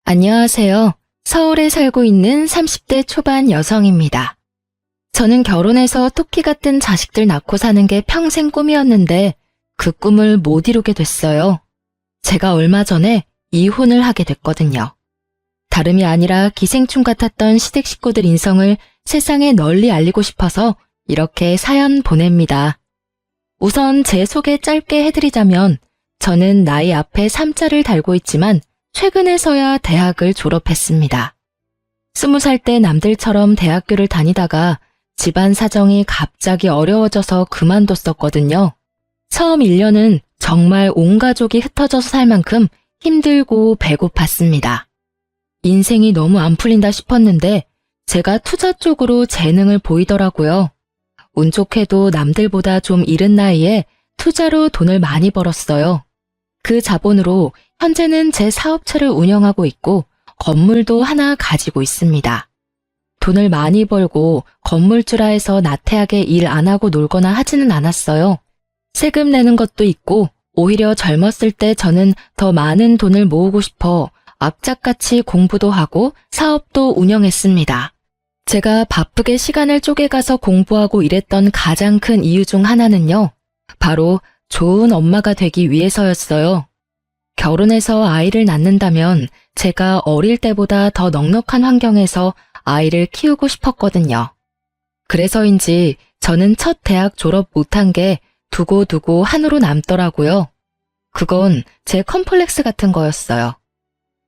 안녕하세요. 서울에 살고 있는 30대 초반 여성입니다. 저는 결혼해서 토끼 같은 자식들 낳고 사는 게 평생 꿈이었는데 그 꿈을 못 이루게 됐어요. 제가 얼마 전에 이혼을 하게 됐거든요. 다름이 아니라 기생충 같았던 시댁 식구들 인성을 세상에 널리 알리고 싶어서 이렇게 사연 보냅니다. 우선 제 소개 짧게 해드리자면 저는 나이 앞에 3자를 달고 있지만 최근에서야 대학을 졸업했습니다. 20살 때 남들처럼 대학교를 다니다가 집안 사정이 갑자기 어려워져서 그만뒀었거든요. 처음 1년은 정말 온 가족이 흩어져서 살 만큼 힘들고 배고팠습니다. 인생이 너무 안 풀린다 싶었는데 제가 투자 쪽으로 재능을 보이더라고요. 운 좋게도 남들보다 좀 이른 나이에 투자로 돈을 많이 벌었어요. 그 자본으로 현재는 제 사업체를 운영하고 있고 건물도 하나 가지고 있습니다. 돈을 많이 벌고 건물주라 해서 나태하게 일 안 하고 놀거나 하지는 않았어요. 세금 내는 것도 있고 오히려 젊었을 때 저는 더 많은 돈을 모으고 싶어 악착같이 공부도 하고 사업도 운영했습니다. 제가 바쁘게 시간을 쪼개가서 공부하고 일했던 가장 큰 이유 중 하나는요. 바로 좋은 엄마가 되기 위해서였어요. 결혼해서 아이를 낳는다면 제가 어릴 때보다 더 넉넉한 환경에서 아이를 키우고 싶었거든요. 그래서인지 저는 첫 대학 졸업 못한 게 두고두고 한으로 남더라고요. 그건 제 컴플렉스 같은 거였어요.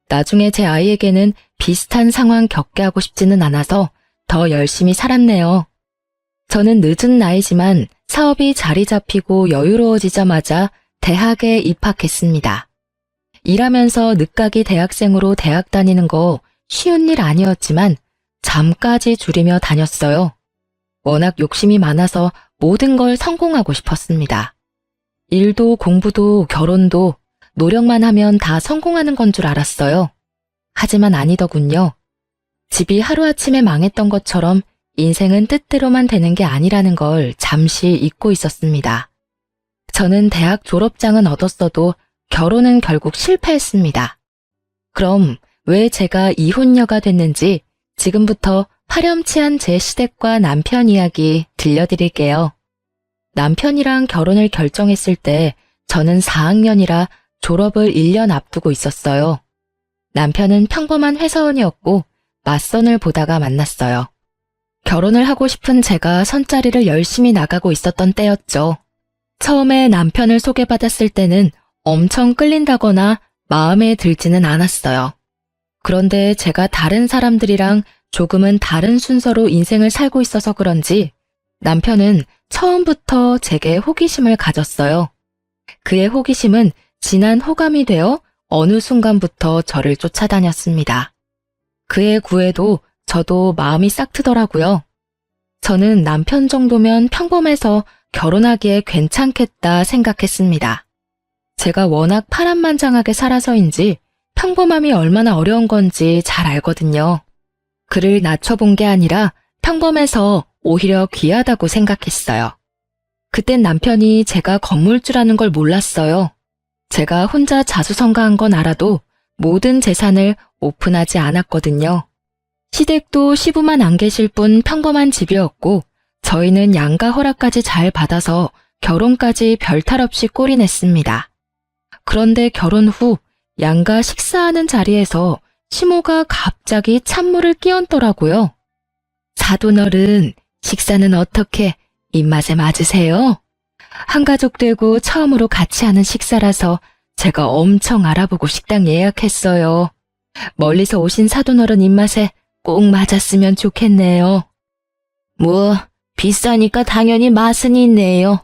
나중에 제 아이에게는 비슷한 상황 겪게 하고 싶지는 않아서 더 열심히 살았네요. 저는 늦은 나이지만 사업이 자리 잡히고 여유로워지자마자 대학에 입학했습니다. 일하면서 늦가기 대학생으로 대학 다니는 거 쉬운 일 아니었지만 잠까지 줄이며 다녔어요. 워낙 욕심이 많아서 모든 걸 성공하고 싶었습니다. 일도 공부도 결혼도 노력만 하면 다 성공하는 건 줄 알았어요. 하지만 아니더군요. 집이 하루아침에 망했던 것처럼 인생은 뜻대로만 되는 게 아니라는 걸 잠시 잊고 있었습니다. 저는 대학 졸업장은 얻었어도 결혼은 결국 실패했습니다. 그럼 왜 제가 이혼녀가 됐는지 지금부터 파렴치한 제 시댁과 남편 이야기 들려드릴게요. 남편이랑 결혼을 결정했을 때 저는 4학년이라 졸업을 1년 앞두고 있었어요. 남편은 평범한 회사원이었고 맞선을 보다가 만났어요. 결혼을 하고 싶은 제가 선자리를 열심히 나가고 있었던 때였죠. 처음에 남편을 소개받았을 때는 엄청 끌린다거나 마음에 들지는 않았어요. 그런데 제가 다른 사람들이랑 조금은 다른 순서로 인생을 살고 있어서 그런지 남편은 처음부터 제게 호기심을 가졌어요. 그의 호기심은 진한 호감이 되어 어느 순간부터 저를 쫓아다녔습니다. 그의 구애도 저도 마음이 싹 트더라고요. 저는 남편 정도면 평범해서 결혼하기에 괜찮겠다 생각했습니다. 제가 워낙 파란만장하게 살아서인지 평범함이 얼마나 어려운 건지 잘 알거든요. 그를 낮춰본 게 아니라 평범해서 오히려 귀하다고 생각했어요. 그땐 남편이 제가 건물주라는 걸 몰랐어요. 제가 혼자 자수성가한 건 알아도 모든 재산을 오픈하지 않았거든요. 시댁도 시부만 안 계실 뿐 평범한 집이었고 저희는 양가 허락까지 잘 받아서 결혼까지 별탈 없이 꼴이 냈습니다. 그런데 결혼 후 양가 식사하는 자리에서 시모가 갑자기 찬물을 끼얹더라고요. 사돈어른, 식사는 어떻게 입맛에 맞으세요? 한가족 되고 처음으로 같이 하는 식사라서 제가 엄청 알아보고 식당 예약했어요. 멀리서 오신 사돈어른 입맛에 꼭 맞았으면 좋겠네요. 뭐, 비싸니까 당연히 맛은 있네요.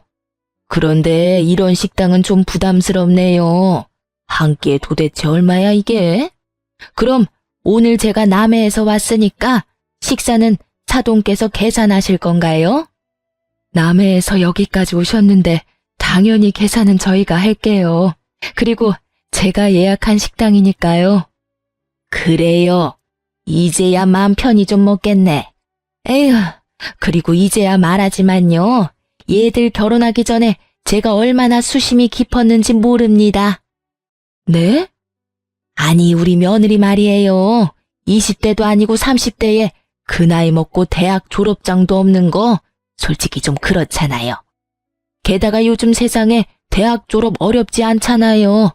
그런데 이런 식당은 좀 부담스럽네요. 한 끼에 도대체 얼마야 이게? 그럼 오늘 제가 남해에서 왔으니까 식사는 사돈께서 계산하실 건가요? 남해에서 여기까지 오셨는데 당연히 계산은 저희가 할게요. 그리고 제가 예약한 식당이니까요. 그래요. 이제야 마음 편히 좀 먹겠네. 에휴, 그리고 이제야 말하지만요. 얘들 결혼하기 전에 제가 얼마나 수심이 깊었는지 모릅니다. 네? 아니, 우리 며느리 말이에요. 20대도 아니고 30대에 그 나이 먹고 대학 졸업장도 없는 거 솔직히 좀 그렇잖아요. 게다가 요즘 세상에 대학 졸업 어렵지 않잖아요.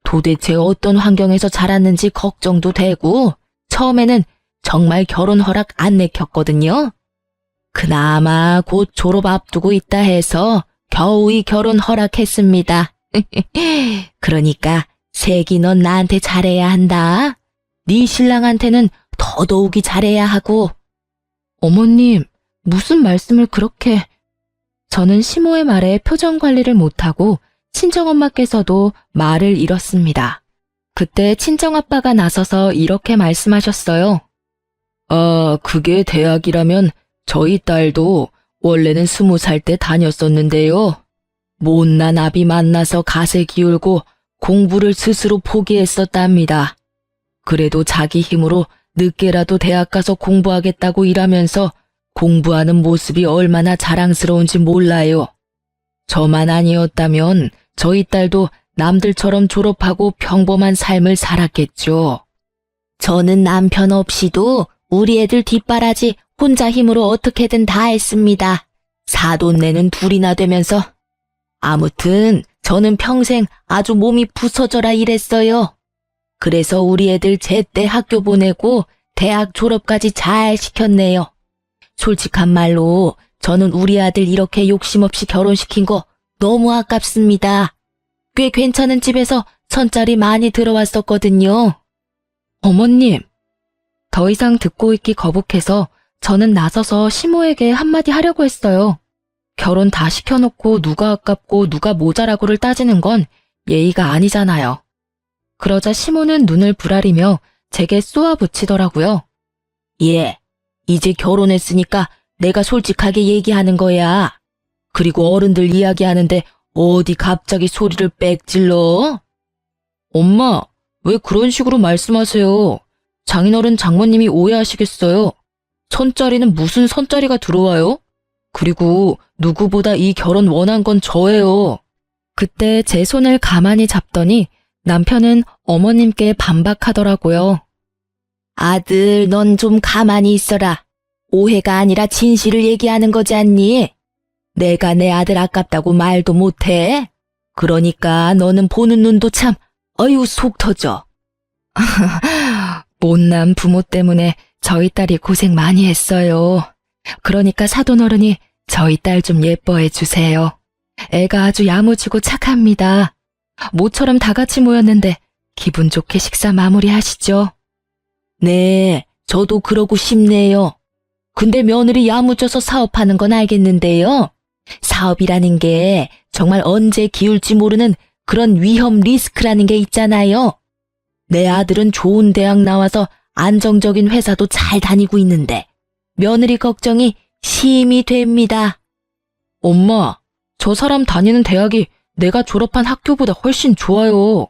도대체 어떤 환경에서 자랐는지 걱정도 되고 처음에는 정말 결혼 허락 안 내켰거든요. 그나마 곧 졸업 앞두고 있다 해서 겨우이 결혼 허락했습니다. 그러니까 세기 넌 나한테 잘해야 한다. 네 신랑한테는 더더욱이 잘해야 하고. 어머님, 무슨 말씀을 그렇게... 저는 시모의 말에 표정 관리를 못하고 친정엄마께서도 말을 잃었습니다. 그때 친정아빠가 나서서 이렇게 말씀하셨어요. 그게 대학이라면 저희 딸도 원래는 20살 때 다녔었는데요. 못난 아비 만나서 가세 기울고 공부를 스스로 포기했었답니다. 그래도 자기 힘으로 늦게라도 대학 가서 공부하겠다고 일하면서 공부하는 모습이 얼마나 자랑스러운지 몰라요. 저만 아니었다면 저희 딸도 남들처럼 졸업하고 평범한 삶을 살았겠죠. 저는 남편 없이도 우리 애들 뒷바라지 혼자 힘으로 어떻게든 다 했습니다. 사돈내는 둘이나 되면서. 아무튼 저는 평생 아주 몸이 부서져라 일했어요. 그래서 우리 애들 제때 학교 보내고 대학 졸업까지 잘 시켰네요. 솔직한 말로 저는 우리 아들 이렇게 욕심 없이 결혼시킨 거 너무 아깝습니다. 꽤 괜찮은 집에서 천짜리 많이 들어왔었거든요. 어머님, 더 이상 듣고 있기 거북해서 저는 나서서 시모에게 한마디 하려고 했어요. 결혼 다 시켜놓고 누가 아깝고 누가 모자라고를 따지는 건 예의가 아니잖아요. 그러자 시모는 눈을 부라리며 제게 쏘아붙이더라고요. 예, 이제 결혼했으니까 내가 솔직하게 얘기하는 거야. 그리고 어른들 이야기하는데 어디 갑자기 소리를 빽 질러? 엄마, 왜 그런 식으로 말씀하세요? 장인어른 장모님이 오해하시겠어요. 천짜리는 무슨 선짜리가 들어와요? 그리고 누구보다 이 결혼 원한 건 저예요. 그때 제 손을 가만히 잡더니 남편은 어머님께 반박하더라고요. 아들, 넌 좀 가만히 있어라. 오해가 아니라 진실을 얘기하는 거지 않니? 내가 내 아들 아깝다고 말도 못해. 그러니까 너는 보는 눈도 참, 어휴, 속 터져. 못난 부모 때문에 저희 딸이 고생 많이 했어요. 그러니까 사돈어른이 저희 딸 좀 예뻐해 주세요. 애가 아주 야무지고 착합니다. 모처럼 다 같이 모였는데 기분 좋게 식사 마무리하시죠. 네, 저도 그러고 싶네요. 근데 며느리 야무져서 사업하는 건 알겠는데요. 사업이라는 게 정말 언제 기울지 모르는 그런 위험 리스크라는 게 있잖아요. 내 아들은 좋은 대학 나와서 안정적인 회사도 잘 다니고 있는데 며느리 걱정이 심히 됩니다. 엄마, 저 사람 다니는 대학이 내가 졸업한 학교보다 훨씬 좋아요.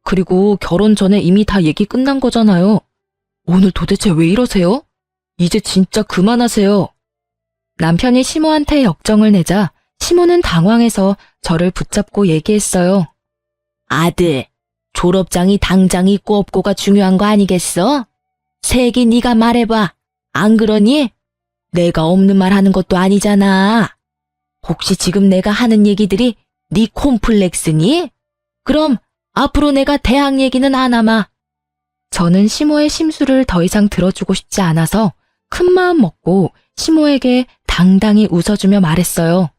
그리고 결혼 전에 이미 다 얘기 끝난 거잖아요. 오늘 도대체 왜 이러세요? 이제 진짜 그만하세요. 남편이 시모한테 역정을 내자 시모는 당황해서 저를 붙잡고 얘기했어요. 아들, 졸업장이 당장 있고 없고가 중요한 거 아니겠어? 세기 네가 말해봐. 안 그러니? 내가 없는 말 하는 것도 아니잖아. 혹시 지금 내가 하는 얘기들이 네 콤플렉스니? 그럼 앞으로 내가 대학 얘기는 안 하마. 저는 시모의 심수를 더 이상 들어주고 싶지 않아서 큰 마음 먹고 시모에게 당당히 웃어주며 말했어요.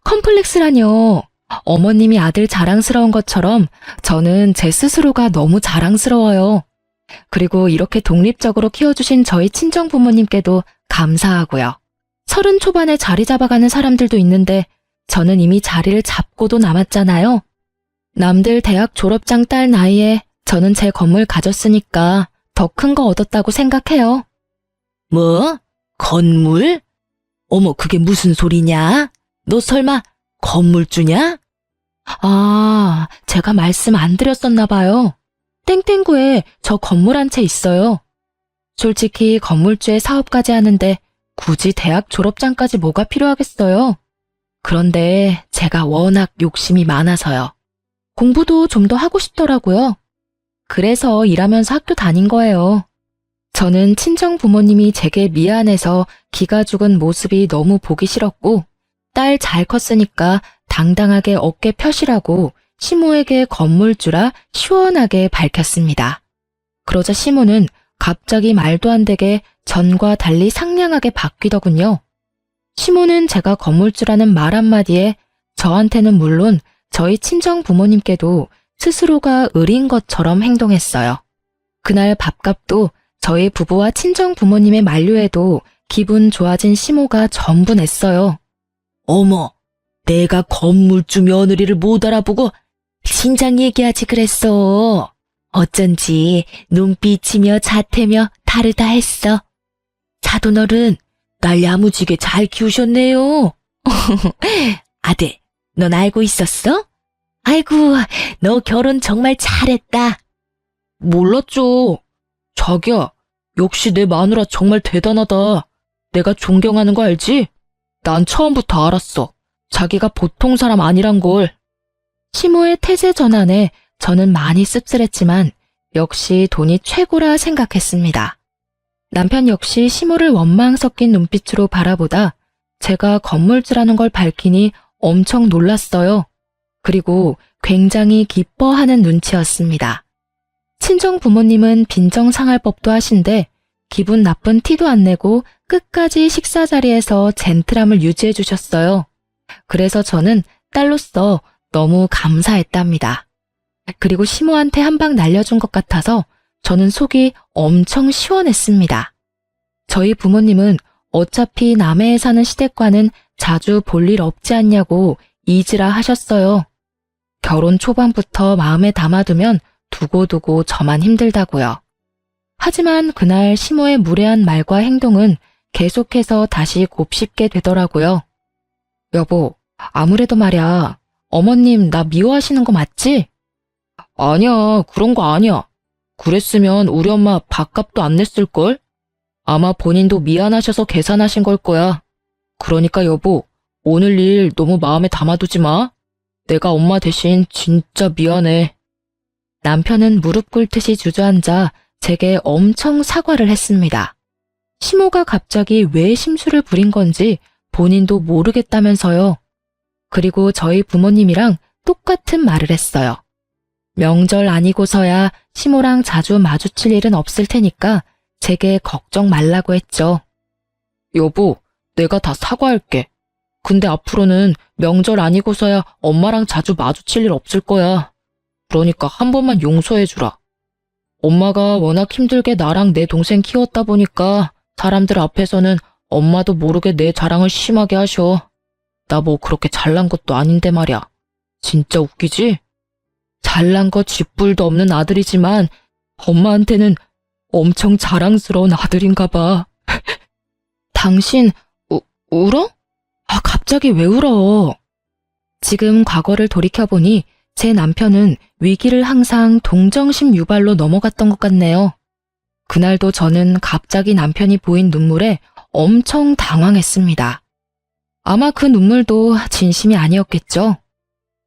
컴플렉스라뇨. 어머님이 아들 자랑스러운 것처럼 저는 제 스스로가 너무 자랑스러워요. 그리고 이렇게 독립적으로 키워주신 저희 친정 부모님께도 감사하고요. 30 초반에 자리 잡아가는 사람들도 있는데 저는 이미 자리를 잡고도 남았잖아요. 남들 대학 졸업장 딸 나이에 저는 제 건물 가졌으니까 더 큰 거 얻었다고 생각해요. 뭐? 건물? 어머, 그게 무슨 소리냐? 너 설마 건물주냐? 아, 제가 말씀 안 드렸었나 봐요. 땡땡구에 저 건물 한 채 있어요. 솔직히 건물주에 사업까지 하는데 굳이 대학 졸업장까지 뭐가 필요하겠어요. 그런데 제가 워낙 욕심이 많아서요. 공부도 좀 더 하고 싶더라고요. 그래서 일하면서 학교 다닌 거예요. 저는 친정 부모님이 제게 미안해서 기가 죽은 모습이 너무 보기 싫었고, 딸 잘 컸으니까 당당하게 어깨 펴시라고 시모에게 건물주라 시원하게 밝혔습니다. 그러자 시모는 갑자기 말도 안 되게 전과 달리 상냥하게 바뀌더군요. 시모는 제가 건물주라는 말 한마디에 저한테는 물론 저희 친정 부모님께도 스스로가 을인 것처럼 행동했어요. 그날 밥값도 저희 부부와 친정 부모님의 만류에도 기분 좋아진 시모가 전부 냈어요. 어머, 내가 건물주 며느리를 못 알아보고 신장 얘기하지 그랬어. 어쩐지 눈빛이며 자태며 다르다 했어. 사돈어른, 날 야무지게 잘 키우셨네요. 아들, 넌 알고 있었어? 아이고, 너 결혼 정말 잘했다. 몰랐죠. 자기야, 역시 내 마누라 정말 대단하다. 내가 존경하는 거 알지? 난 처음부터 알았어. 자기가 보통 사람 아니란 걸. 시모의 태세 전환에 저는 많이 씁쓸했지만 역시 돈이 최고라 생각했습니다. 남편 역시 시모를 원망 섞인 눈빛으로 바라보다 제가 건물주라는 걸 밝히니 엄청 놀랐어요. 그리고 굉장히 기뻐하는 눈치였습니다. 친정 부모님은 빈정상할 법도 하신데 기분 나쁜 티도 안 내고 끝까지 식사 자리에서 젠틀함을 유지해 주셨어요. 그래서 저는 딸로서 너무 감사했답니다. 그리고 시모한테 한 방 날려준 것 같아서 저는 속이 엄청 시원했습니다. 저희 부모님은 어차피 남해에 사는 시댁과는 자주 볼 일 없지 않냐고 이지라 하셨어요. 결혼 초반부터 마음에 담아두면 두고두고 저만 힘들다고요. 하지만 그날 시모의 무례한 말과 행동은 계속해서 다시 곱씹게 되더라고요. 여보, 아무래도 말야, 어머님 나 미워하시는 거 맞지? 아니야, 그런 거 아니야. 그랬으면 우리 엄마 밥값도 안 냈을걸? 아마 본인도 미안하셔서 계산하신 걸 거야. 그러니까 여보, 오늘 일 너무 마음에 담아두지 마. 내가 엄마 대신 진짜 미안해. 남편은 무릎 꿇듯이 주저앉아 제게 엄청 사과를 했습니다. 시모가 갑자기 왜 심술을 부린 건지 본인도 모르겠다면서요. 그리고 저희 부모님이랑 똑같은 말을 했어요. 명절 아니고서야 시모랑 자주 마주칠 일은 없을 테니까 제게 걱정 말라고 했죠. 여보, 내가 다 사과할게. 근데 앞으로는 명절 아니고서야 엄마랑 자주 마주칠 일 없을 거야. 그러니까 한 번만 용서해주라. 엄마가 워낙 힘들게 나랑 내 동생 키웠다 보니까 사람들 앞에서는 엄마도 모르게 내 자랑을 심하게 하셔. 나 뭐 그렇게 잘난 것도 아닌데 말이야. 진짜 웃기지? 잘난 거 쥐뿔도 없는 아들이지만 엄마한테는 엄청 자랑스러운 아들인가 봐. 당신 울어? 아, 갑자기 왜 울어? 지금 과거를 돌이켜보니 제 남편은 위기를 항상 동정심 유발로 넘어갔던 것 같네요. 그날도 저는 갑자기 남편이 보인 눈물에 엄청 당황했습니다. 아마 그 눈물도 진심이 아니었겠죠.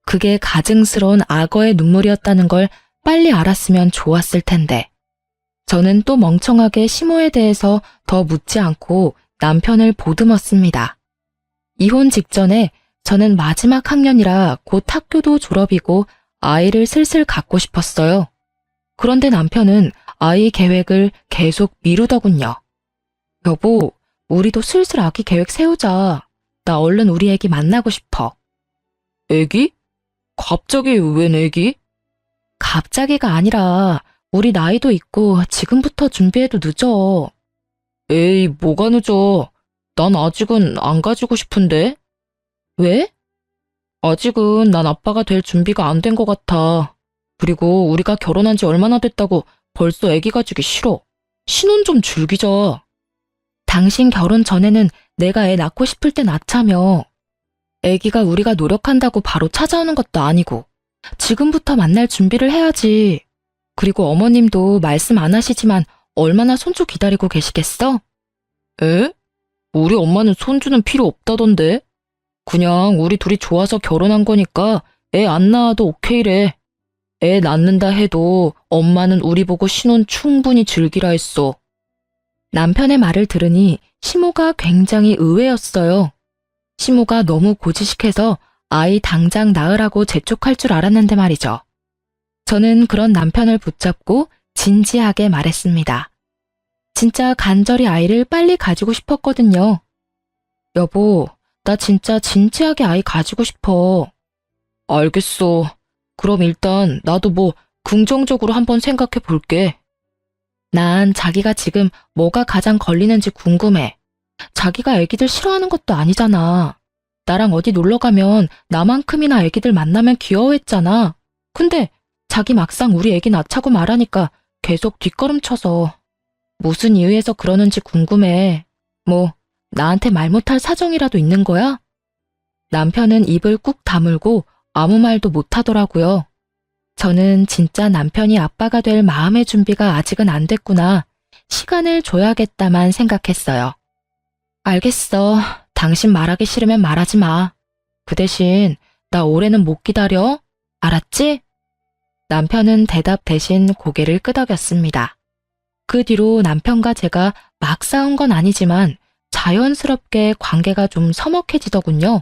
그게 가증스러운 악어의 눈물이었다는 걸 빨리 알았으면 좋았을 텐데. 저는 또 멍청하게 시모에 대해서 더 묻지 않고 남편을 보듬었습니다. 이혼 직전에 저는 마지막 학년이라 곧 학교도 졸업이고 아이를 슬슬 갖고 싶었어요. 그런데 남편은 아이 계획을 계속 미루더군요. 여보, 우리도 슬슬 아기 계획 세우자. 나 얼른 우리 애기 만나고 싶어. 애기? 갑자기 웬 애기? 갑자기가 아니라 우리 나이도 있고 지금부터 준비해도 늦어. 에이, 뭐가 늦어. 난 아직은 안 가지고 싶은데. 왜? 아직은 난 아빠가 될 준비가 안 된 것 같아. 그리고 우리가 결혼한 지 얼마나 됐다고 벌써 애기 가지기 싫어. 신혼 좀 즐기자. 당신 결혼 전에는 내가 애 낳고 싶을 때 낳자며. 애기가 우리가 노력한다고 바로 찾아오는 것도 아니고 지금부터 만날 준비를 해야지. 그리고 어머님도 말씀 안 하시지만 얼마나 손주 기다리고 계시겠어? 에? 우리 엄마는 손주는 필요 없다던데. 그냥 우리 둘이 좋아서 결혼한 거니까 애 안 낳아도 오케이래. 애 낳는다 해도 엄마는 우리 보고 신혼 충분히 즐기라 했어. 남편의 말을 들으니 시모가 굉장히 의외였어요. 시모가 너무 고지식해서 아이 당장 낳으라고 재촉할 줄 알았는데 말이죠. 저는 그런 남편을 붙잡고 진지하게 말했습니다. 진짜 간절히 아이를 빨리 가지고 싶었거든요. 여보, 나 진짜 진지하게 아이 가지고 싶어. 알겠어. 그럼 일단 나도 뭐 긍정적으로 한번 생각해 볼게. 난 자기가 지금 뭐가 가장 걸리는지 궁금해. 자기가 애기들 싫어하는 것도 아니잖아. 나랑 어디 놀러 가면 나만큼이나 애기들 만나면 귀여워했잖아. 근데 자기 막상 우리 애기 낳자고 말하니까 계속 뒷걸음쳐서. 무슨 이유에서 그러는지 궁금해. 뭐 나한테 말 못할 사정이라도 있는 거야? 남편은 입을 꾹 다물고 아무 말도 못하더라고요. 저는 진짜 남편이 아빠가 될 마음의 준비가 아직은 안 됐구나. 시간을 줘야겠다만 생각했어요. 알겠어. 당신 말하기 싫으면 말하지 마. 그 대신 나 올해는 못 기다려. 알았지? 남편은 대답 대신 고개를 끄덕였습니다. 그 뒤로 남편과 제가 막 싸운 건 아니지만 자연스럽게 관계가 좀 서먹해지더군요.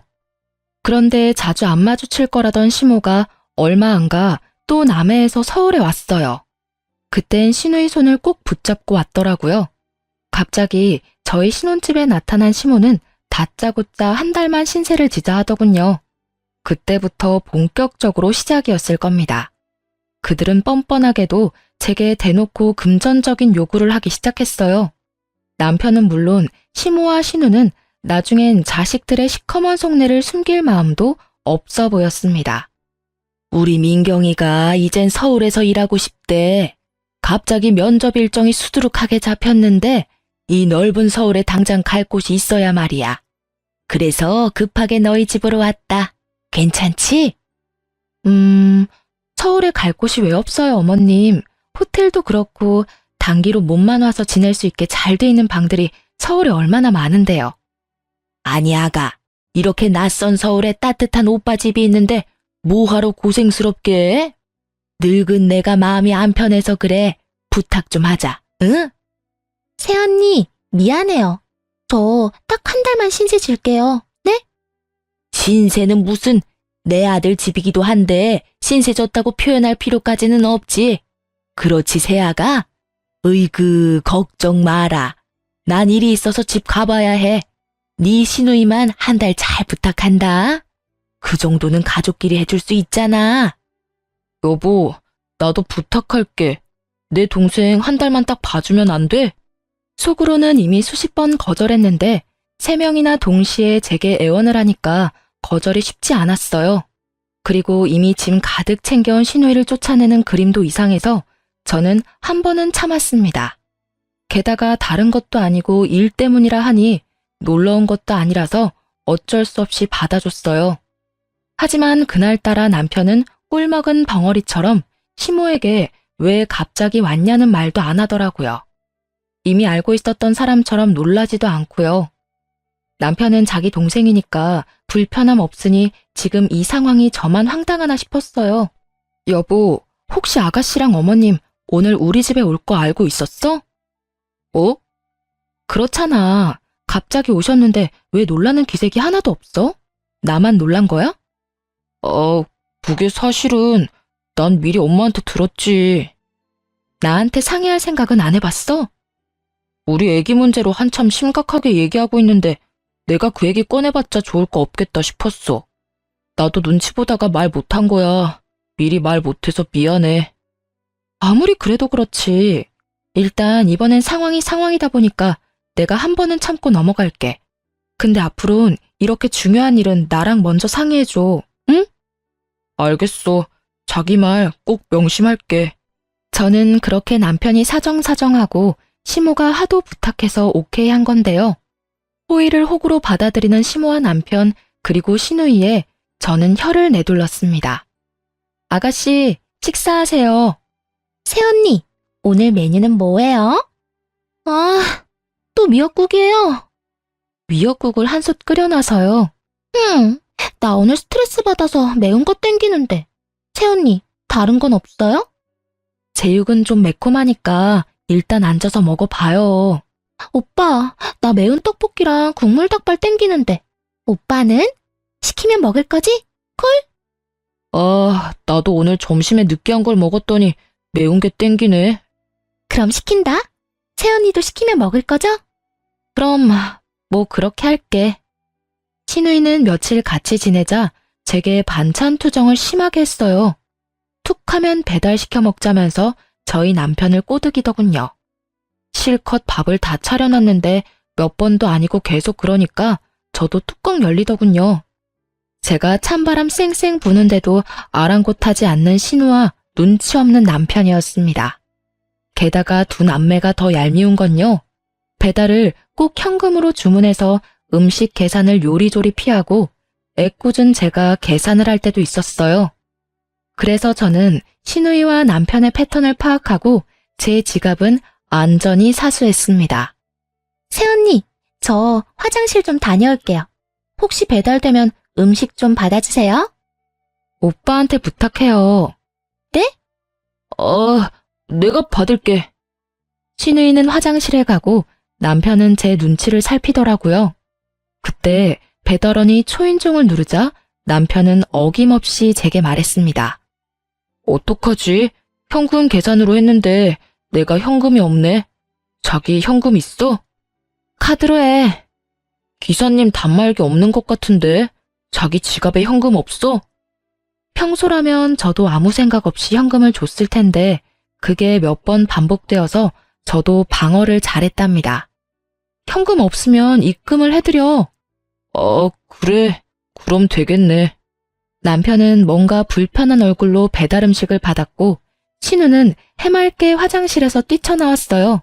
그런데 자주 안 마주칠 거라던 시모가 얼마 안 가 또 남해에서 서울에 왔어요. 그땐 시누이 손을 꼭 붙잡고 왔더라고요. 갑자기 저희 신혼집에 나타난 시모는 다짜고짜 한 달만 신세를 지자 하더군요. 그때부터 본격적으로 시작이었을 겁니다. 그들은 뻔뻔하게도 제게 대놓고 금전적인 요구를 하기 시작했어요. 남편은 물론 시모와 신우는 나중엔 자식들의 시커먼 속내를 숨길 마음도 없어 보였습니다. 우리 민경이가 이젠 서울에서 일하고 싶대. 갑자기 면접 일정이 수두룩하게 잡혔는데 이 넓은 서울에 당장 갈 곳이 있어야 말이야. 그래서 급하게 너희 집으로 왔다. 괜찮지? 서울에 갈 곳이 왜 없어요, 어머님. 호텔도 그렇고 단기로 몸만 와서 지낼 수 있게 잘 돼 있는 방들이 서울에 얼마나 많은데요. 아니 아가, 이렇게 낯선 서울에 따뜻한 오빠 집이 있는데 뭐하러 고생스럽게 해? 늙은 내가 마음이 안 편해서 그래. 부탁 좀 하자, 응? 새언니, 미안해요. 저 딱 한 달만 신세 질게요. 네? 신세는 무슨, 내 아들 집이기도 한데 신세 졌다고 표현할 필요까지는 없지. 그렇지 새아가? 으이그 걱정 마라. 난 일이 있어서 집 가봐야 해. 네 시누이만 한 달 잘 부탁한다. 그 정도는 가족끼리 해줄 수 있잖아. 여보, 나도 부탁할게. 내 동생 한 달만 딱 봐주면 안 돼? 속으로는 이미 수십 번 거절했는데 3명이나 동시에 제게 애원을 하니까 거절이 쉽지 않았어요. 그리고 이미 짐 가득 챙겨온 시누이를 쫓아내는 그림도 이상해서 저는 한 번은 참았습니다. 게다가 다른 것도 아니고 일 때문이라 하니 놀러 온 것도 아니라서 어쩔 수 없이 받아줬어요. 하지만 그날따라 남편은 꿀먹은 벙어리처럼 시모에게 왜 갑자기 왔냐는 말도 안 하더라고요. 이미 알고 있었던 사람처럼 놀라지도 않고요. 남편은 자기 동생이니까 불편함 없으니 지금 이 상황이 저만 황당하나 싶었어요. 여보, 혹시 아가씨랑 어머님 오늘 우리 집에 올 거 알고 있었어? 어? 그렇잖아. 갑자기 오셨는데 왜 놀라는 기색이 하나도 없어? 나만 놀란 거야? 그게 사실은 난 미리 엄마한테 들었지. 나한테 상의할 생각은 안 해봤어? 우리 애기 문제로 한참 심각하게 얘기하고 있는데 내가 그 얘기 꺼내봤자 좋을 거 없겠다 싶었어. 나도 눈치 보다가 말 못한 거야. 미리 말 못해서 미안해. 아무리 그래도 그렇지. 일단 이번엔 상황이 상황이다 보니까 내가 한 번은 참고 넘어갈게. 근데 앞으로는 이렇게 중요한 일은 나랑 먼저 상의해줘. 응? 알겠어. 자기 말 꼭 명심할게. 저는 그렇게 남편이 사정사정하고 시모가 하도 부탁해서 오케이 한 건데요. 호의를 호구로 받아들이는 시모와 남편 그리고 시누이에 저는 혀를 내둘렀습니다. 아가씨, 식사하세요. 새언니, 오늘 메뉴는 뭐예요? 아, 또 미역국이에요. 미역국을 한솥 끓여놔서요. 나 오늘 스트레스 받아서 매운 거 땡기는데. 새언니, 다른 건 없어요? 제육은 좀 매콤하니까 일단 앉아서 먹어봐요. 오빠, 나 매운 떡볶이랑 국물 닭발 땡기는데. 오빠는? 시키면 먹을 거지? 아, 나도 오늘 점심에 느끼한 걸 먹었더니 매운 게 땡기네. 그럼 시킨다. 채연이도 시키면 먹을 거죠? 그럼 뭐 그렇게 할게. 신우이는 며칠 같이 지내자 제게 반찬 투정을 심하게 했어요. 툭 하면 배달시켜 먹자면서 저희 남편을 꼬드기더군요. 실컷 밥을 다 차려놨는데 몇 번도 아니고 계속 그러니까 저도 뚜껑 열리더군요. 제가 찬바람 쌩쌩 부는데도 아랑곳하지 않는 신우와 눈치 없는 남편이었습니다. 게다가 두 남매가 더 얄미운 건요. 배달을 꼭 현금으로 주문해서 음식 계산을 요리조리 피하고 애꿎은 제가 계산을 할 때도 있었어요. 그래서 저는 신우이와 남편의 패턴을 파악하고 제 지갑은 안전히 사수했습니다. 새언니, 저 화장실 좀 다녀올게요. 혹시 배달되면 음식 좀 받아주세요. 오빠한테 부탁해요. 네? 내가 받을게. 신우이는 화장실에 가고 남편은 제 눈치를 살피더라고요. 그때 배달원이 초인종을 누르자 남편은 어김없이 제게 말했습니다. 어떡하지? 현금 계산으로 했는데 내가 현금이 없네. 자기 현금 있어? 카드로 해. 기사님 단말기 없는 것 같은데 자기 지갑에 현금 없어? 평소라면 저도 아무 생각 없이 현금을 줬을 텐데 그게 몇 번 반복되어서 저도 방어를 잘했답니다. 현금 없으면 입금을 해드려. 그래. 그럼 되겠네. 남편은 뭔가 불편한 얼굴로 배달 음식을 받았고 신우는 해맑게 화장실에서 뛰쳐나왔어요.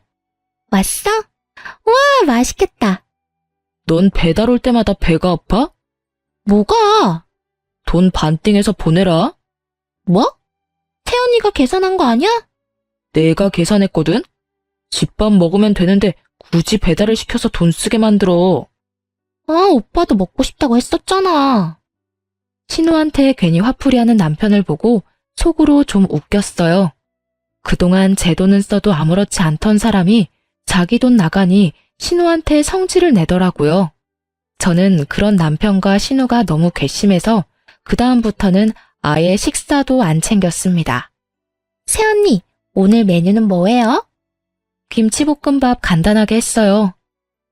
왔어? 우와, 맛있겠다. 넌 배달 올 때마다 배가 아파? 뭐가? 돈 반띵해서 보내라. 뭐? 태연이가 계산한 거 아니야? 내가 계산했거든? 집밥 먹으면 되는데 굳이 배달을 시켜서 돈 쓰게 만들어. 오빠도 먹고 싶다고 했었잖아. 신우한테 괜히 화풀이하는 남편을 보고 속으로 좀 웃겼어요. 그동안 제 돈은 써도 아무렇지 않던 사람이 자기 돈 나가니 신우한테 성질을 내더라고요. 저는 그런 남편과 신우가 너무 괘씸해서 그다음부터는 아예 식사도 안 챙겼습니다. 새언니, 오늘 메뉴는 뭐예요? 김치볶음밥 간단하게 했어요.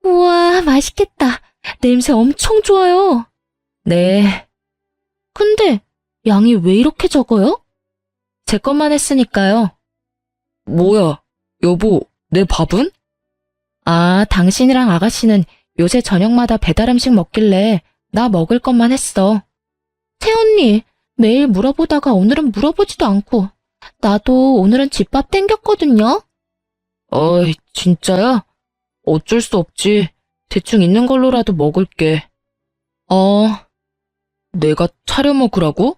우와, 맛있겠다. 냄새 엄청 좋아요. 네. 근데 양이 왜 이렇게 적어요? 제 것만 했으니까요. 뭐야, 여보, 내 밥은? 아, 당신이랑 아가씨는 요새 저녁마다 배달 음식 먹길래 나 먹을 것만 했어. 새언니, 매일 물어보다가 오늘은 물어보지도 않고 나도 오늘은 집밥 땡겼거든요. 어이, 진짜야? 어쩔 수 없지. 대충 있는 걸로라도 먹을게. 내가 차려 먹으라고?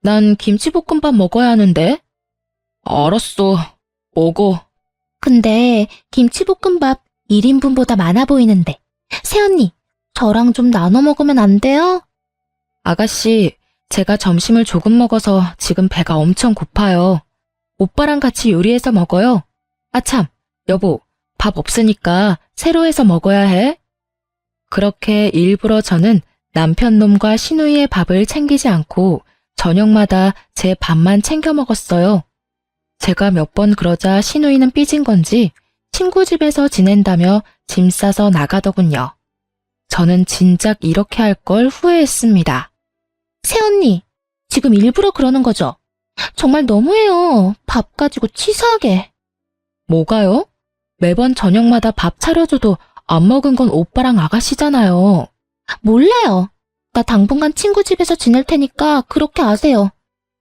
난 김치볶음밥 먹어야 하는데. 알았어, 먹어. 근데 김치볶음밥 1인분보다 많아 보이는데. 새언니, 저랑 좀 나눠 먹으면 안 돼요? 아가씨, 제가 점심을 조금 먹어서 지금 배가 엄청 고파요. 오빠랑 같이 요리해서 먹어요. 아참, 여보, 밥 없으니까 새로 해서 먹어야 해. 그렇게 일부러 저는 남편 놈과 신우이의 밥을 챙기지 않고 저녁마다 제 밥만 챙겨 먹었어요. 제가 몇 번 그러자 신우이는 삐진 건지 친구 집에서 지낸다며 짐 싸서 나가더군요. 저는 진작 이렇게 할 걸 후회했습니다. 새언니, 지금 일부러 그러는 거죠? 정말 너무해요. 밥 가지고 치사하게. 뭐가요? 매번 저녁마다 밥 차려줘도 안 먹은 건 오빠랑 아가씨잖아요. 몰라요. 나 당분간 친구 집에서 지낼 테니까 그렇게 아세요.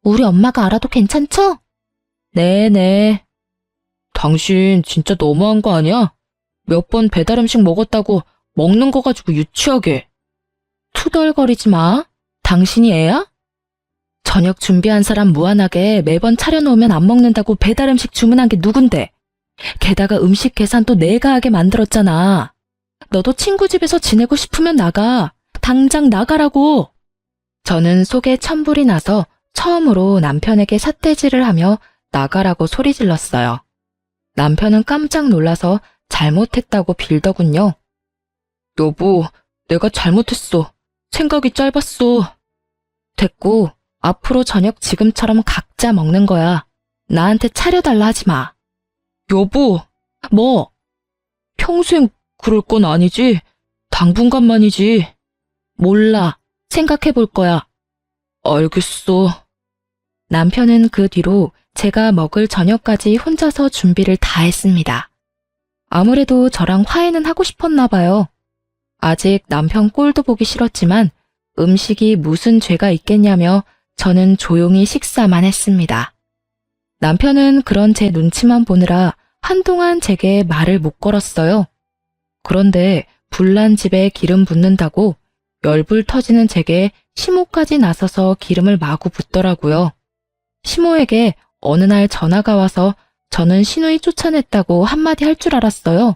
우리 엄마가 알아도 괜찮죠? 네네. 당신 진짜 너무한 거 아니야? 몇 번 배달 음식 먹었다고 먹는 거 가지고 유치하게. 투덜거리지 마. 당신이 애야? 저녁 준비한 사람 무한하게 매번 차려놓으면 안 먹는다고 배달 음식 주문한 게 누군데? 게다가 음식 계산도 내가 하게 만들었잖아. 너도 친구 집에서 지내고 싶으면 나가. 당장 나가라고. 저는 속에 천불이 나서 처음으로 남편에게 삿대질을 하며 나가라고 소리 질렀어요. 남편은 깜짝 놀라서 잘못했다고 빌더군요. 여보, 내가 잘못했어. 생각이 짧았어. 됐고, 앞으로 저녁 지금처럼 각자 먹는 거야. 나한테 차려달라 하지 마. 여보, 뭐? 평생 그럴 건 아니지? 당분간만이지. 몰라. 생각해 볼 거야. 알겠어. 남편은 그 뒤로 제가 먹을 저녁까지 혼자서 준비를 다 했습니다. 아무래도 저랑 화해는 하고 싶었나 봐요. 아직 남편 꼴도 보기 싫었지만 음식이 무슨 죄가 있겠냐며 저는 조용히 식사만 했습니다. 남편은 그런 제 눈치만 보느라 한동안 제게 말을 못 걸었어요. 그런데 불난 집에 기름 붓는다고 열불 터지는 제게 시모까지 나서서 기름을 마구 붓더라고요. 시모에게 어느 날 전화가 와서 저는 시누이 쫓아냈다고 한마디 할 줄 알았어요.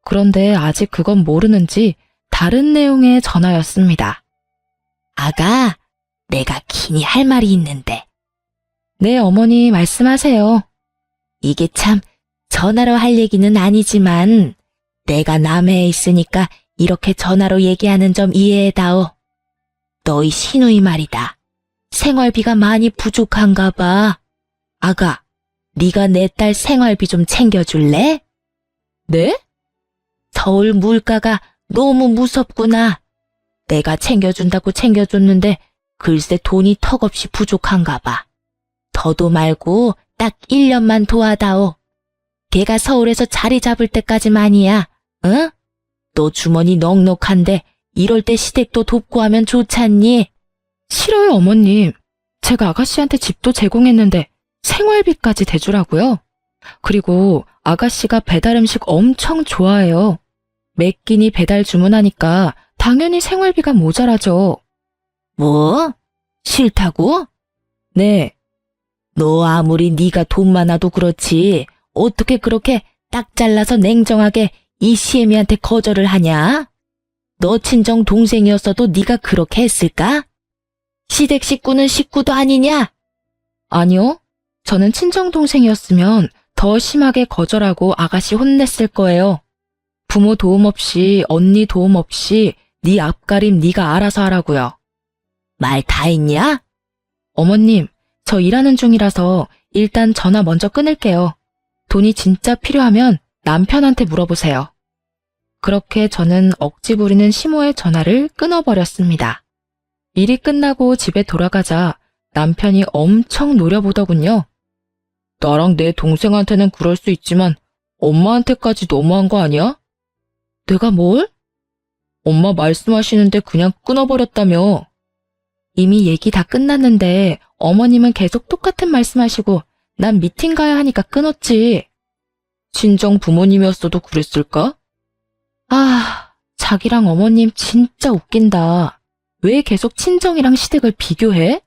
그런데 아직 그건 모르는지 다른 내용의 전화였습니다. 아가, 내가 긴히 할 말이 있는데. 네, 어머니 말씀하세요. 이게 참 전화로 할 얘기는 아니지만 내가 남해에 있으니까 이렇게 전화로 얘기하는 점 이해해다오. 너희 시누이 말이다. 생활비가 많이 부족한가 봐. 아가, 네가 내 딸 생활비 좀 챙겨줄래? 네? 서울 물가가 너무 무섭구나. 내가 챙겨준다고 챙겨줬는데 글쎄 돈이 턱없이 부족한가 봐. 더도 말고 딱 1년만 도와다오. 걔가 서울에서 자리 잡을 때까지만이야. 응? 너 주머니 넉넉한데 이럴 때 시댁도 돕고 하면 좋잖니? 싫어요, 어머님. 제가 아가씨한테 집도 제공했는데 생활비까지 대주라고요? 그리고 아가씨가 배달 음식 엄청 좋아해요. 매 끼니 배달 주문하니까 당연히 생활비가 모자라죠. 뭐? 싫다고? 네. 너 아무리 네가 돈 많아도 그렇지 어떻게 그렇게 딱 잘라서 냉정하게 이 시애미한테 거절을 하냐? 너 친정 동생이었어도 네가 그렇게 했을까? 시댁 식구는 식구도 아니냐? 아니요. 저는 친정 동생이었으면 더 심하게 거절하고 아가씨 혼냈을 거예요. 부모 도움 없이 언니 도움 없이 네 앞가림 네가 알아서 하라고요. 말 다 했냐? 어머님, 저 일하는 중이라서 일단 전화 먼저 끊을게요. 돈이 진짜 필요하면 남편한테 물어보세요. 그렇게 저는 억지 부리는 시모의 전화를 끊어버렸습니다. 일이 끝나고 집에 돌아가자 남편이 엄청 노려보더군요. 나랑 내 동생한테는 그럴 수 있지만 엄마한테까지 너무한 거 아니야? 내가 뭘? 엄마 말씀하시는데 그냥 끊어버렸다며. 이미 얘기 다 끝났는데 어머님은 계속 똑같은 말씀하시고 난 미팅 가야 하니까 끊었지. 친정 부모님이었어도 그랬을까? 아, 자기랑 어머님 진짜 웃긴다. 왜 계속 친정이랑 시댁을 비교해?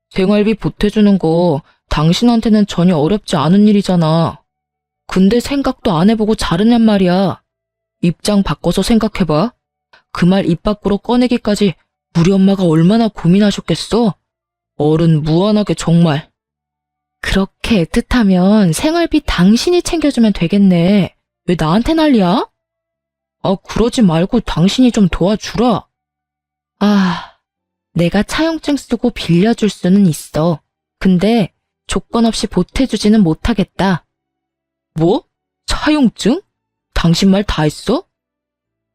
생활비 보태주는 거 당신한테는 전혀 어렵지 않은 일이잖아. 근데 생각도 안 해보고 자르냔 말이야. 입장 바꿔서 생각해봐. 그 말 입 밖으로 꺼내기까지 우리 엄마가 얼마나 고민하셨겠어? 어른 무한하게 정말. 그렇게 애틋하면 생활비 당신이 챙겨주면 되겠네. 왜 나한테 난리야? 아, 그러지 말고 당신이 좀 도와주라. 아, 내가 차용증 쓰고 빌려줄 수는 있어. 근데 조건 없이 보태주지는 못하겠다. 뭐? 차용증? 당신 말 다 했어?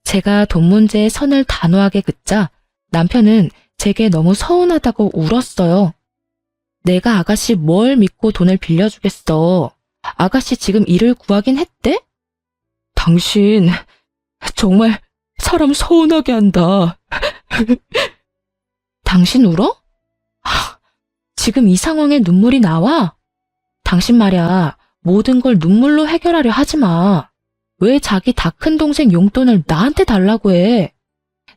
제가 돈 문제에 선을 단호하게 긋자 남편은 제게 너무 서운하다고 울었어요. 내가 아가씨 뭘 믿고 돈을 빌려주겠어. 아가씨 지금 일을 구하긴 했대? 당신 정말 사람 서운하게 한다. 당신 울어? 지금 이 상황에 눈물이 나와? 당신 말야, 모든 걸 눈물로 해결하려 하지 마. 왜 자기 다 큰 동생 용돈을 나한테 달라고 해?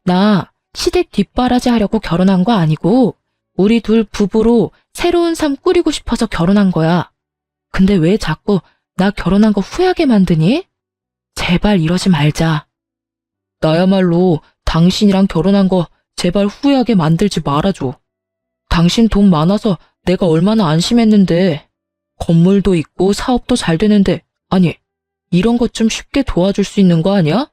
나 시댁 뒷바라지 하려고 결혼한 거 아니고 우리 둘 부부로 새로운 삶 꾸리고 싶어서 결혼한 거야. 근데 왜 자꾸 나 결혼한 거 후회하게 만드니? 제발 이러지 말자. 나야말로 당신이랑 결혼한 거 제발 후회하게 만들지 말아줘. 당신 돈 많아서 내가 얼마나 안심했는데. 건물도 있고 사업도 잘 되는데, 아니, 이런 것 좀 쉽게 도와줄 수 있는 거 아니야?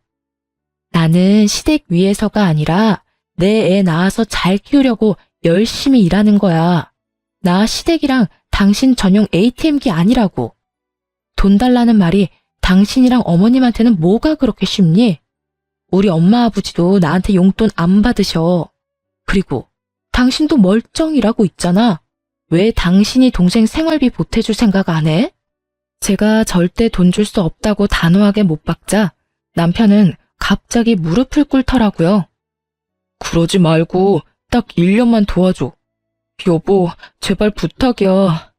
나는 시댁 위해서가 아니라 내 애 낳아서 잘 키우려고 열심히 일하는 거야. 나 시댁이랑 당신 전용 ATM기 아니라고. 돈 달라는 말이 당신이랑 어머님한테는 뭐가 그렇게 쉽니? 우리 엄마 아버지도 나한테 용돈 안 받으셔. 그리고 당신도 멀쩡이라고 있잖아. 왜 당신이 동생 생활비 보태줄 생각 안 해? 제가 절대 돈 줄 수 없다고 단호하게 못 박자 남편은 갑자기 무릎을 꿇더라고요. 그러지 말고 딱 1년만 도와줘. 여보, 제발 부탁이야.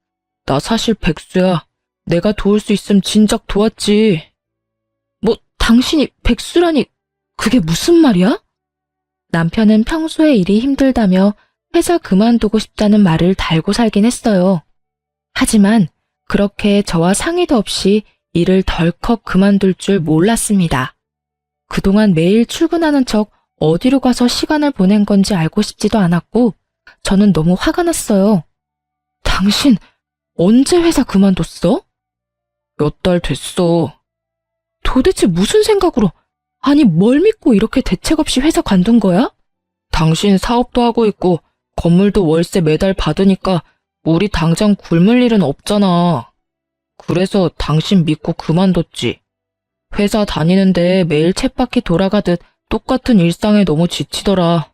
나 사실 백수야. 내가 도울 수 있으면 진작 도왔지. 뭐, 당신이 백수라니 그게 무슨 말이야? 남편은 평소에 일이 힘들다며 회사 그만두고 싶다는 말을 달고 살긴 했어요. 하지만 그렇게 저와 상의도 없이 일을 덜컥 그만둘 줄 몰랐습니다. 그동안 매일 출근하는 척 어디로 가서 시간을 보낸 건지 알고 싶지도 않았고 저는 너무 화가 났어요. 당신 언제 회사 그만뒀어? 몇 달 됐어. 도대체 무슨 생각으로, 아니 뭘 믿고 이렇게 대책 없이 회사 관둔 거야? 당신 사업도 하고 있고 건물도 월세 매달 받으니까 우리 당장 굶을 일은 없잖아. 그래서 당신 믿고 그만뒀지. 회사 다니는데 매일 쳇바퀴 돌아가듯 똑같은 일상에 너무 지치더라.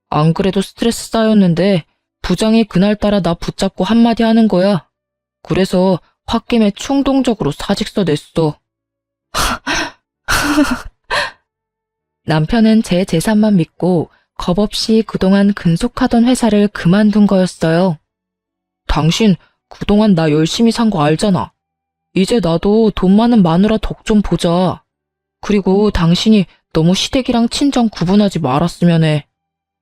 안 그래도 스트레스 쌓였는데 부장이 그날따라 나 붙잡고 한마디 하는 거야. 그래서 홧김에 충동적으로 사직서 냈어. 남편은 제 재산만 믿고 겁없이 그동안 근속하던 회사를 그만둔 거였어요. 당신 그동안 나 열심히 산 거 알잖아. 이제 나도 돈 많은 마누라 덕 좀 보자. 그리고 당신이 너무 시댁이랑 친정 구분하지 말았으면 해.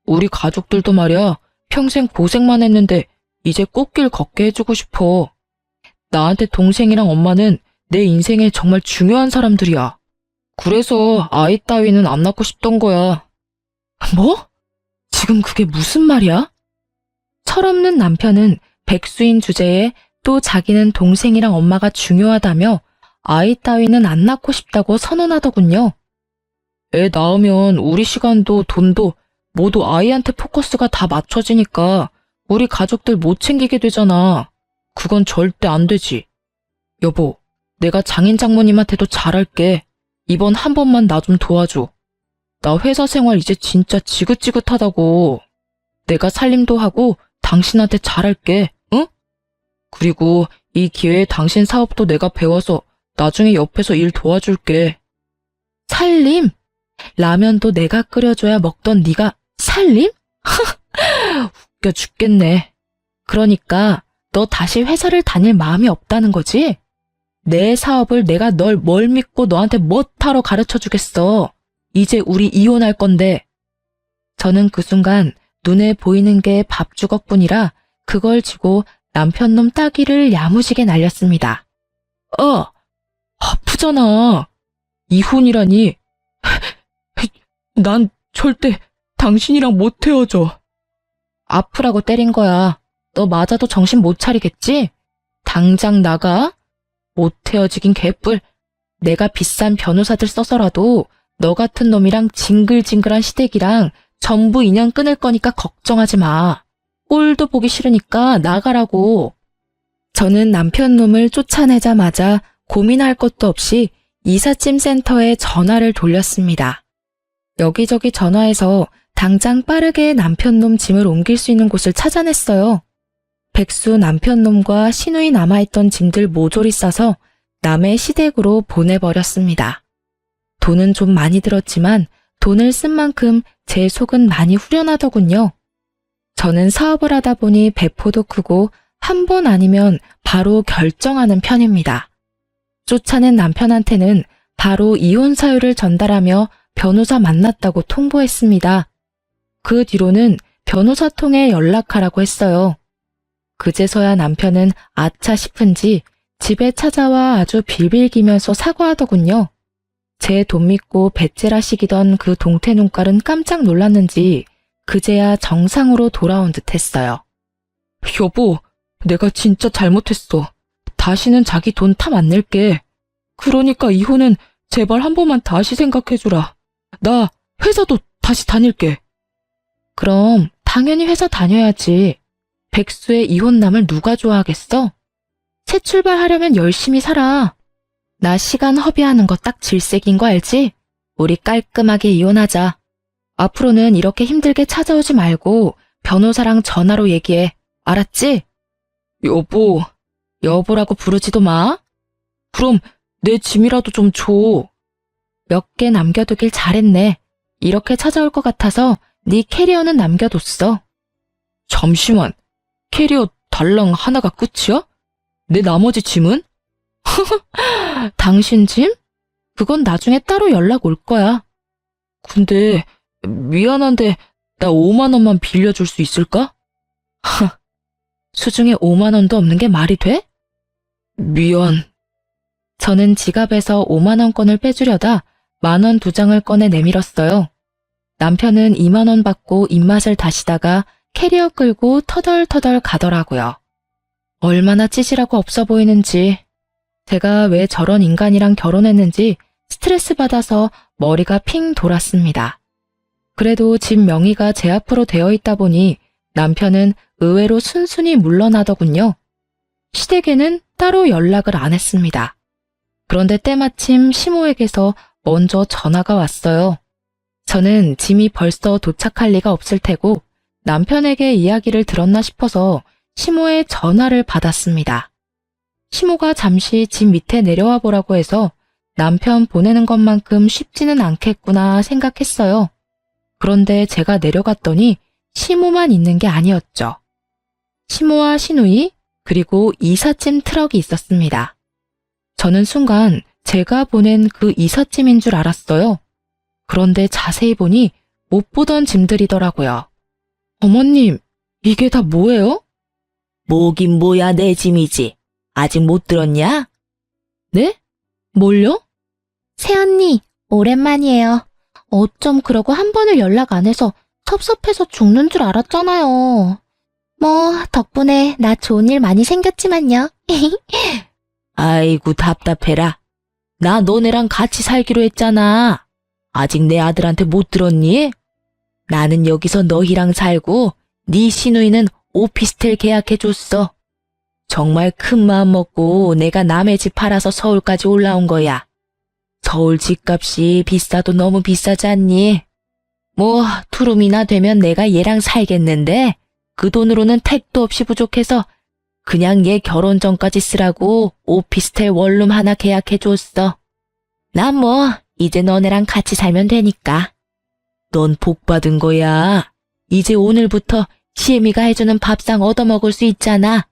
우리 가족들도 말이야, 평생 고생만 했는데 이제 꽃길 걷게 해주고 싶어. 나한테 동생이랑 엄마는 내 인생에 정말 중요한 사람들이야. 그래서 아이 따위는 안 낳고 싶던 거야. 뭐? 지금 그게 무슨 말이야? 철없는 남편은 백수인 주제에 또 자기는 동생이랑 엄마가 중요하다며 아이 따위는 안 낳고 싶다고 선언하더군요. 애 낳으면 우리 시간도 돈도 모두 아이한테 포커스가 다 맞춰지니까 우리 가족들 못 챙기게 되잖아. 그건 절대 안 되지. 여보, 내가 장인 장모님한테도 잘할게. 이번 한 번만 나 좀 도와줘. 나 회사 생활 이제 진짜 지긋지긋하다고. 내가 살림도 하고 당신한테 잘할게, 응? 그리고 이 기회에 당신 사업도 내가 배워서 나중에 옆에서 일 도와줄게. 살림? 라면도 내가 끓여줘야 먹던 네가 살림? 웃겨 죽겠네. 그러니까 너 다시 회사를 다닐 마음이 없다는 거지? 내 사업을 내가 널 뭘 믿고 너한테 뭐하러 가르쳐 주겠어. 이제 우리 이혼할 건데. 저는 그 순간 눈에 보이는 게 밥주걱뿐이라 그걸 쥐고 남편놈 따귀를 야무지게 날렸습니다. 아프잖아. 이혼이라니. 난 절대 당신이랑 못 헤어져. 아프라고 때린 거야. 너 맞아도 정신 못 차리겠지? 당장 나가. 못 헤어지긴 개뿔. 내가 비싼 변호사들 써서라도 너 같은 놈이랑 징글징글한 시댁이랑 전부 인연 끊을 거니까 걱정하지 마. 꼴도 보기 싫으니까 나가라고. 저는 남편 놈을 쫓아내자마자 고민할 것도 없이 이삿짐 센터에 전화를 돌렸습니다. 여기저기 전화해서 당장 빠르게 남편 놈 짐을 옮길 수 있는 곳을 찾아냈어요. 백수 남편 놈과 시누이 남아있던 짐들 모조리 싸서 남의 시댁으로 보내버렸습니다. 돈은 좀 많이 들었지만 돈을 쓴 만큼 제 속은 많이 후련하더군요. 저는 사업을 하다 보니 배포도 크고 한 번 아니면 바로 결정하는 편입니다. 쫓아낸 남편한테는 바로 이혼 사유를 전달하며 변호사 만났다고 통보했습니다. 그 뒤로는 변호사 통해 연락하라고 했어요. 그제서야 남편은 아차 싶은지 집에 찾아와 아주 빌빌기면서 사과하더군요. 제 돈 믿고 배째라시기던 그 동태 눈깔은 깜짝 놀랐는지 그제야 정상으로 돌아온 듯 했어요. 여보, 내가 진짜 잘못했어. 다시는 자기 돈 탐 안 낼게. 그러니까 이혼은 제발 한 번만 다시 생각해주라. 나 회사도 다시 다닐게. 그럼 당연히 회사 다녀야지. 백수의 이혼남을 누가 좋아하겠어? 새 출발하려면 열심히 살아. 나 시간 허비하는 거 딱 질색인 거 알지? 우리 깔끔하게 이혼하자. 앞으로는 이렇게 힘들게 찾아오지 말고 변호사랑 전화로 얘기해. 알았지? 여보, 여보라고 부르지도 마. 그럼 내 짐이라도 좀 줘. 몇 개 남겨두길 잘했네. 이렇게 찾아올 것 같아서 네 캐리어는 남겨뒀어. 잠시만, 캐리어 달랑 하나가 끝이야? 내 나머지 짐은? 당신 짐? 그건 나중에 따로 연락 올 거야. 근데 미안한데 나 5만 원만 빌려줄 수 있을까? 수중에 5만 원도 없는 게 말이 돼? 미안. 저는 지갑에서 5만 원권을 빼주려다 10,000원 2장을 꺼내 내밀었어요. 남편은 2만 원 받고 입맛을 다시다가 캐리어 끌고 터덜터덜 가더라고요. 얼마나 찌질하고 없어 보이는지. 제가 왜 저런 인간이랑 결혼했는지 스트레스 받아서 머리가 핑 돌았습니다. 그래도 집 명의가 제 앞으로 되어 있다 보니 남편은 의외로 순순히 물러나더군요. 시댁에는 따로 연락을 안 했습니다. 그런데 때마침 시모에게서 먼저 전화가 왔어요. 저는 짐이 벌써 도착할 리가 없을 테고 남편에게 이야기를 들었나 싶어서 시모의 전화를 받았습니다. 시모가 잠시 집 밑에 내려와 보라고 해서 남편 보내는 것만큼 쉽지는 않겠구나 생각했어요. 그런데 제가 내려갔더니 시모만 있는 게 아니었죠. 시모와 시누이 그리고 이삿짐 트럭이 있었습니다. 저는 순간 제가 보낸 그 이삿짐인 줄 알았어요. 그런데 자세히 보니 못 보던 짐들이더라고요. 어머님, 이게 다 뭐예요? 뭐긴 뭐야 내 짐이지. 아직 못 들었냐? 네? 뭘요? 새언니, 오랜만이에요. 어쩜 그러고 한 번을 연락 안 해서 섭섭해서 죽는 줄 알았잖아요. 뭐, 덕분에 나 좋은 일 많이 생겼지만요. 아이고 답답해라. 나 너네랑 같이 살기로 했잖아. 아직 내 아들한테 못 들었니? 나는 여기서 너희랑 살고 네 시누이는 오피스텔 계약해줬어. 정말 큰 마음 먹고 내가 남의 집 팔아서 서울까지 올라온 거야. 서울 집값이 비싸도 너무 비싸지 않니? 뭐 투룸이나 되면 내가 얘랑 살겠는데 그 돈으로는 택도 없이 부족해서 그냥 얘 결혼 전까지 쓰라고 오피스텔 원룸 하나 계약해줬어. 난 뭐 이제 너네랑 같이 살면 되니까. 넌 복 받은 거야. 이제 오늘부터 시애미가 해주는 밥상 얻어먹을 수 있잖아.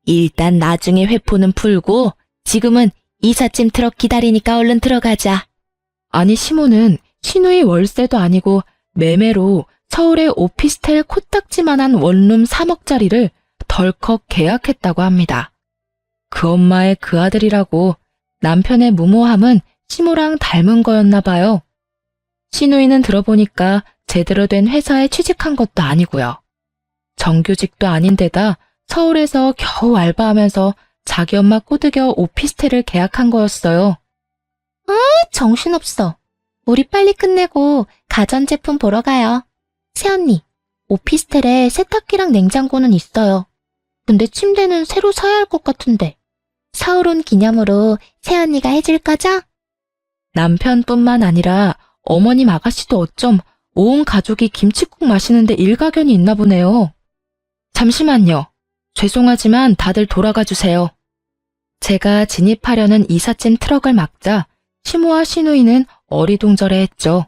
일단 나중에 회포는 풀고 지금은 이삿짐 트럭 기다리니까 얼른 들어가자. 아니 시모는 시누이 월세도 아니고 매매로 서울의 오피스텔 코딱지만한 원룸 3억짜리를 덜컥 계약했다고 합니다. 그 엄마의 그 아들이라고 남편의 무모함은 시모랑 닮은 거였나 봐요. 시누이는 들어보니까 제대로 된 회사에 취직한 것도 아니고요. 정규직도 아닌데다 서울에서 겨우 알바하면서 자기 엄마 꼬드겨 오피스텔을 계약한 거였어요. 정신없어. 우리 빨리 끝내고 가전제품 보러 가요. 새언니, 오피스텔에 세탁기랑 냉장고는 있어요. 근데 침대는 새로 사야 할 것 같은데. 서울 온 기념으로 새언니가 해줄 거죠? 남편뿐만 아니라 어머님 아가씨도 어쩜 온 가족이 김칫국 마시는데 일가견이 있나 보네요. 잠시만요. 죄송하지만 다들 돌아가 주세요. 제가 진입하려는 이삿짐 트럭을 막자 시모와 시누이는 어리둥절해했죠.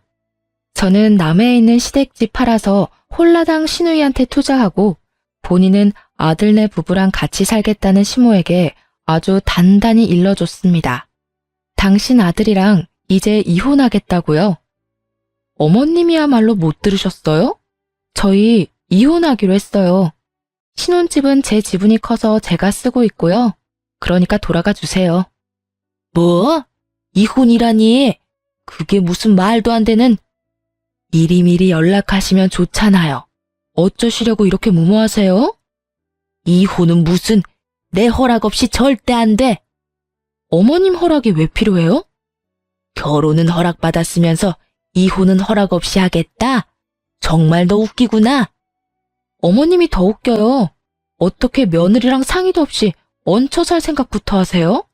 저는 남해에 있는 시댁집 팔아서 홀라당 시누이한테 투자하고 본인은 아들네 부부랑 같이 살겠다는 시모에게 아주 단단히 일러줬습니다. 당신 아들이랑 이제 이혼하겠다고요? 어머님이야말로 못 들으셨어요? 저희 이혼하기로 했어요. 신혼집은 제 지분이 커서 제가 쓰고 있고요. 그러니까 돌아가 주세요. 뭐? 이혼이라니? 그게 무슨 말도 안 되는... 미리미리 연락하시면 좋잖아요. 어쩌시려고 이렇게 무모하세요? 이혼은 무슨, 내 허락 없이 절대 안 돼. 어머님 허락이 왜 필요해요? 결혼은 허락받았으면서 이혼은 허락 없이 하겠다? 정말 너 웃기구나. 어머님이 더 웃겨요. 어떻게 며느리랑 상의도 없이 얹혀 살 생각부터 하세요?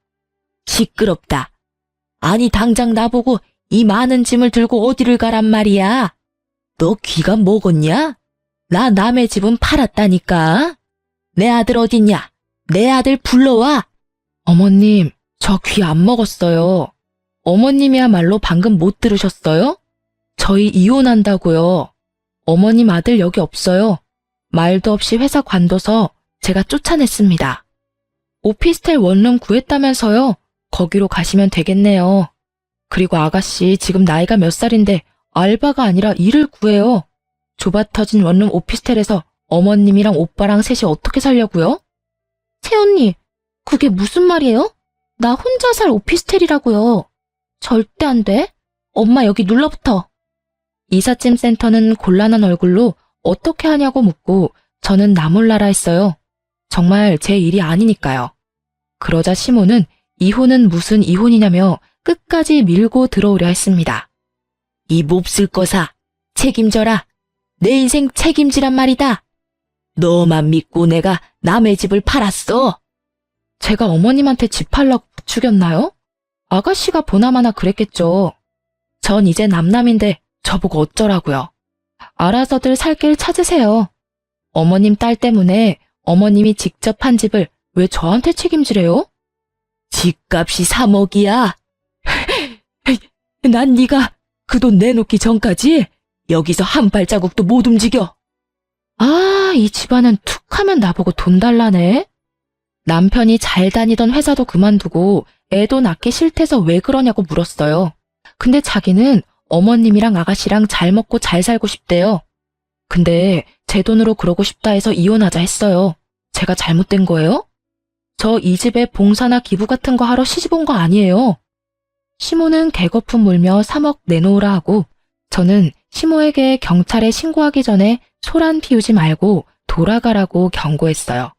시끄럽다. 아니 당장 나보고 이 많은 짐을 들고 어디를 가란 말이야. 너 귀가 먹었냐? 나 남의 집은 팔았다니까. 내 아들 어딨냐? 내 아들 불러와. 어머님, 저 귀 안 먹었어요. 어머님이야말로 방금 못 들으셨어요? 저희 이혼한다고요. 어머님 아들 여기 없어요. 말도 없이 회사 관둬서 제가 쫓아냈습니다. 오피스텔 원룸 구했다면서요. 거기로 가시면 되겠네요. 그리고 아가씨 지금 나이가 몇 살인데 알바가 아니라 일을 구해요. 좁아터진 원룸 오피스텔에서 어머님이랑 오빠랑 셋이 어떻게 살려고요? 새언니, 그게 무슨 말이에요? 나 혼자 살 오피스텔이라고요. 절대 안 돼. 엄마 여기 눌러붙어. 이삿짐 센터는 곤란한 얼굴로 어떻게 하냐고 묻고 저는 나 몰라라 했어요. 정말 제 일이 아니니까요. 그러자 시모는 이혼은 무슨 이혼이냐며 끝까지 밀고 들어오려 했습니다. 이 몹쓸 거사, 책임져라. 내 인생 책임지란 말이다. 너만 믿고 내가 남의 집을 팔았어. 제가 어머님한테 집 팔라고 부추겼나요? 아가씨가 보나마나 그랬겠죠. 전 이제 남남인데 저보고 어쩌라고요. 알아서들 살 길 찾으세요. 어머님 딸 때문에 어머님이 직접 한 집을 왜 저한테 책임지래요? 집값이 3억이야. 난 네가 그 돈 내놓기 전까지 여기서 한 발자국도 못 움직여. 아, 이 집안은 툭 하면 나보고 돈 달라네. 남편이 잘 다니던 회사도 그만두고 애도 낳기 싫대서 왜 그러냐고 물었어요. 근데 자기는 어머님이랑 아가씨랑 잘 먹고 잘 살고 싶대요. 근데 제 돈으로 그러고 싶다 해서 이혼하자 했어요. 제가 잘못된 거예요? 저 이 집에 봉사나 기부 같은 거 하러 시집 온 거 아니에요. 시모는 개거품 물며 3억 내놓으라 하고 저는 시모에게 경찰에 신고하기 전에 소란 피우지 말고 돌아가라고 경고했어요.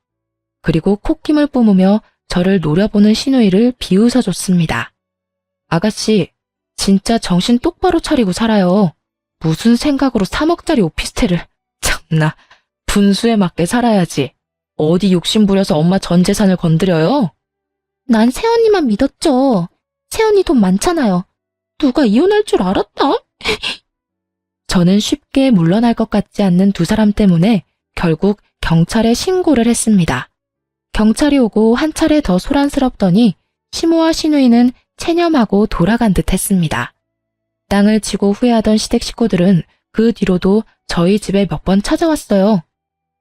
그리고 콧김을 뿜으며 저를 노려보는 시누이를 비웃어줬습니다. 아가씨, 진짜 정신 똑바로 차리고 살아요. 무슨 생각으로 3억짜리 오피스텔을. 참나, 분수에 맞게 살아야지. 어디 욕심 부려서 엄마 전 재산을 건드려요? 난 새언니만 믿었죠. 새언니 돈 많잖아요. 누가 이혼할 줄 알았다? 저는 쉽게 물러날 것 같지 않는 두 사람 때문에 결국 경찰에 신고를 했습니다. 경찰이 오고 한 차례 더 소란스럽더니 시모와 시누이는 체념하고 돌아간 듯 했습니다. 땅을 치고 후회하던 시댁 식구들은 그 뒤로도 저희 집에 몇 번 찾아왔어요.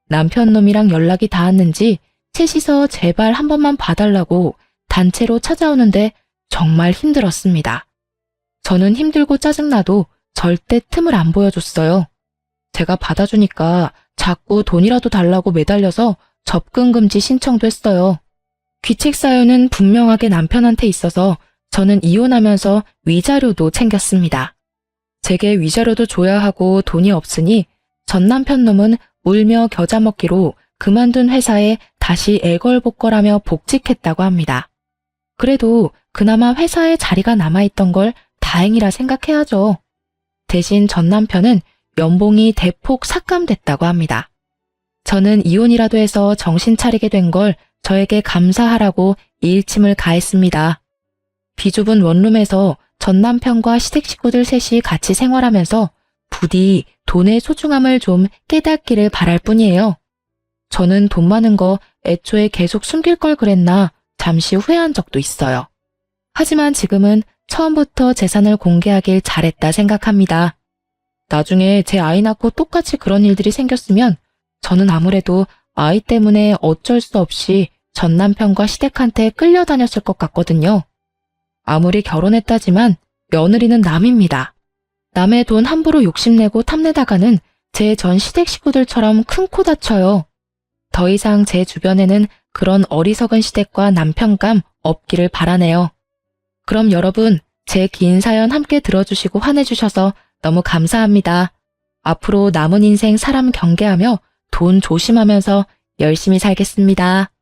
남편 놈이랑 연락이 닿았는지 셋이서 제발 한 번만 봐달라고 단체로 찾아오는데 정말 힘들었습니다. 저는 힘들고 짜증나도 절대 틈을 안 보여줬어요. 제가 받아주니까 자꾸 돈이라도 달라고 매달려서 접근금지 신청도 했어요. 귀책 사유는 분명하게 남편한테 있어서 저는 이혼하면서 위자료도 챙겼습니다. 제게 위자료도 줘야 하고 돈이 없으니 전 남편 놈은 울며 겨자 먹기로 그만둔 회사에 다시 애걸복걸하며 복직했다고 합니다. 그래도 그나마 회사에 자리가 남아있던 걸 다행이라 생각해야죠. 대신 전 남편은 연봉이 대폭 삭감됐다고 합니다. 저는 이혼이라도 해서 정신 차리게 된 걸 저에게 감사하라고 일침을 가했습니다. 비좁은 원룸에서 전 남편과 시댁 식구들 셋이 같이 생활하면서 부디 돈의 소중함을 좀 깨닫기를 바랄 뿐이에요. 저는 돈 많은 거 애초에 계속 숨길 걸 그랬나 잠시 후회한 적도 있어요. 하지만 지금은 처음부터 재산을 공개하길 잘했다 생각합니다. 나중에 제 아이 낳고 똑같이 그런 일들이 생겼으면 저는 아무래도 아이 때문에 어쩔 수 없이 전 남편과 시댁한테 끌려다녔을 것 같거든요. 아무리 결혼했다지만 며느리는 남입니다. 남의 돈 함부로 욕심내고 탐내다가는 제 전 시댁 식구들처럼 큰 코 다쳐요. 더 이상 제 주변에는 그런 어리석은 시댁과 남편감 없기를 바라네요. 그럼 여러분, 제 긴 사연 함께 들어주시고 환해주셔서 너무 감사합니다. 앞으로 남은 인생 사람 경계하며 돈 조심하면서 열심히 살겠습니다.